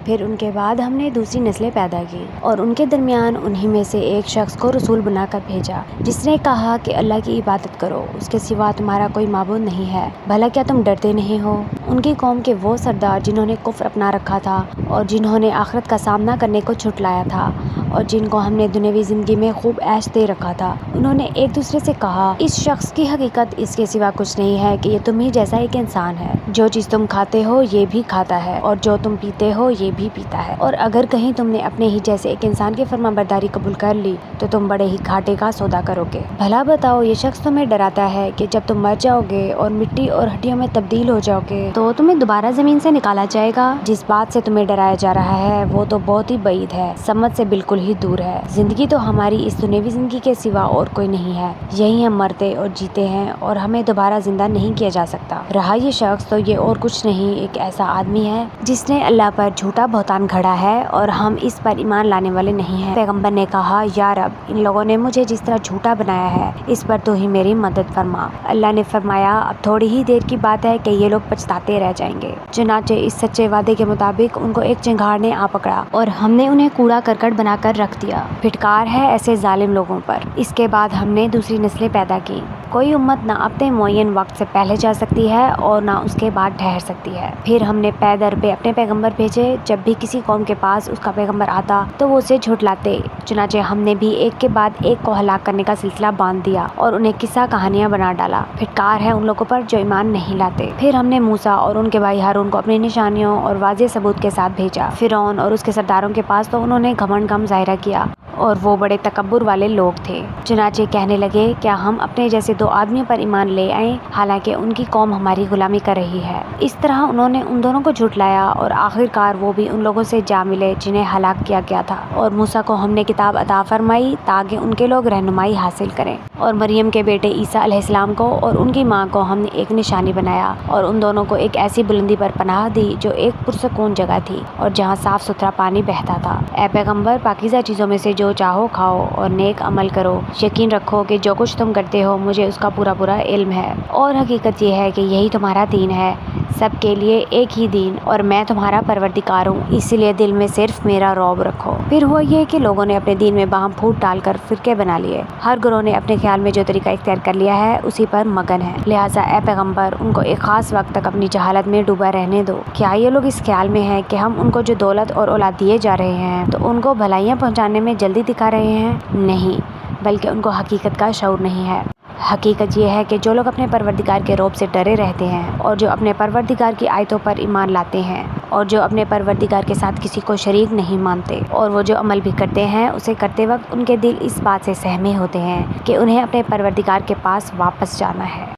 پھر ان کے بعد ہم نے دوسری نسلیں پیدا کی اور ان کے درمیان انہی میں سے ایک شخص کو رسول بنا کر بھیجا جس نے کہا کہ اللہ کی عبادت کرو، اس کے سوا تمہارا کوئی معبود نہیں ہے، بھلا کیا تم ڈرتے نہیں ہو؟ ان کی قوم کے وہ سردار جنہوں نے کفر اپنا رکھا تھا اور جنہوں نے آخرت کا سامنا کرنے کو جھٹلایا تھا اور جن کو ہم نے دنیاوی زندگی میں خوب عیش دے رکھا تھا، انہوں نے ایک دوسرے سے کہا اس شخص کی حقیقت اس کے سوا کچھ نہیں ہے کہ یہ تم ہی جیسا ایک انسان ہے، جو چیز تم کھاتے ہو یہ بھی کھاتا ہے اور جو تم پیتے ہو یہ بھی پیتا ہے، اور اگر کہیں تم نے اپنے ہی جیسے ایک انسان کی فرما برداری قبول کر لی تو تم بڑے ہی گھاٹے کا سودا کرو گے۔ بھلا بتاؤ یہ شخص تمہیں ڈراتا ہے کہ جب تم مر جاؤ گے اور مٹی اور ہڈیوں میں تبدیل ہو جاؤ گے تو تمہیں دوبارہ زمین سے نکالا جائے گا؟ جس بات سے تمہیں ڈرایا جا رہا ہے وہ تو بہت ہی بعید ہے، سمجھ سے بالکل ہی دور ہے۔ زندگی تو ہماری اس دنیاوی زندگی کے سوا اور کوئی نہیں ہے، یہی ہم مرتے اور جیتے ہیں اور ہمیں دوبارہ زندہ نہیں کیا جا سکتا۔ رہا یہ شخص تو یہ اور کچھ نہیں ایک ایسا آدمی ہے جس نے اللہ پر جھوٹا بہتان گھڑا ہے اور ہم اس پر ایمان لانے والے نہیں ہیں۔ پیغمبر نے کہا یا رب، ان لوگوں نے مجھے جس طرح جھوٹا بنایا ہے اس پر تو ہی میری مدد فرما۔ اللہ نے فرمایا اب تھوڑی ہی دیر کی بات ہے کہ یہ لوگ پچھتاتے رہ جائیں گے۔ چنانچہ اس سچے وعدے کے مطابق ان کو ایک چنگھاڑ نے آ پکڑا اور ہم نے انہیں کوڑا کرکٹ بنا کر رکھ دیا۔ پھٹکار ہے ایسے ظالم لوگوں پر۔ اس کے بعد ہم نے دوسری نسلیں پیدا کی۔ کوئی امت نہ اپنے معین وقت سے پہلے جا سکتی ہے اور نہ اس کے بعد ٹھہر سکتی ہے۔ پھر ہم نے پے در پہ اپنے پیغمبر بھیجے، جب بھی کسی قوم کے پاس اس کا پیغمبر آتا تو وہ اسے جھٹلاتے، چنانچہ ہم نے بھی ایک کے بعد ایک کو ہلاک کرنے کا سلسلہ باندھ دیا اور انہیں قصہ کہانیاں بنا ڈالا۔ پھٹکار ہے ان لوگوں پر جو ایمان نہیں لاتے۔ پھر ہم نے موسیٰ اور ان کے بھائی ہارون کو اپنی نشانیوں اور واضح ثبوت کے ساتھ بھیجا۔ فرعون اور اس کے سرداروں کے پاس تو انہوں نے گھمنڈ کا مظاہرہ کیا اور وہ بڑے تکبر والے لوگ تھے، چنانچہ کہنے لگے کیا ہم اپنے جیسے دو آدمیوں پر ایمان لے آئیں حالانکہ ان کی قوم ہماری غلامی کر رہی ہے۔ اس طرح انہوں نے ان دونوں کو جھٹلایا اور آخرکار وہ بھی ان لوگوں سے جا ملے جنہیں ہلاک کیا گیا تھا، اور موسیٰ کو ہم نے کتاب عطا فرمائی تاکہ ان کے لوگ رہنمائی حاصل کریں، اور مریم کے بیٹے عیسیٰ علیہ السلام کو اور ان کی ماں کو ہم نے ایک نشانی بنایا اور ان دونوں کو ایک ایسی بلندی پر پناہ دی جو ایک پرسکون جگہ تھی اور جہاں صاف ستھرا پانی بہتا تھا۔ اے پیغمبر، پاکیزہ چیزوں میں سے جو چاہو کھاؤ اور نیک عمل کرو، یقین رکھو کہ جو کچھ تم کرتے ہو مجھے اس کا پورا پورا علم ہے، اور حقیقت یہ ہے کہ یہی تمہارا دین ہے، سب کے لیے ایک ہی دین، اور میں تمہارا پروردگار ہوں، اس لیے دل میں صرف میرا رعب رکھو۔ پھر ہوا یہ کہ لوگوں نے اپنے دین میں باہم پھوٹ ڈال کر فرقے بنا لیے، ہر گروہ نے اپنے خیال میں جو طریقہ اختیار کر لیا ہے اسی پر مگن ہے، لہٰذا اے پیغمبر ان کو ایک خاص وقت تک اپنی جہالت میں ڈوبا رہنے دو۔ کیا یہ لوگ اس خیال میں ہیں کہ ہم ان کو جو دولت اور اولاد دیے جا رہے ہیں تو ان کو بھلائیاں پہنچانے میں جلدی دکھا رہے ہیں؟ نہیں، بلکہ ان کو حقیقت کا شعور نہیں ہے۔ حقیقت یہ ہے کہ جو لوگ اپنے پروردگار کے رعب سے ڈرے رہتے ہیں اور جو اپنے پروردگار کی آیتوں پر ایمان لاتے ہیں اور جو اپنے پروردگار کے ساتھ کسی کو شریک نہیں مانتے اور وہ جو عمل بھی کرتے ہیں اسے کرتے وقت ان کے دل اس بات سے سہمے ہوتے ہیں کہ انہیں اپنے پروردگار کے پاس واپس جانا ہے۔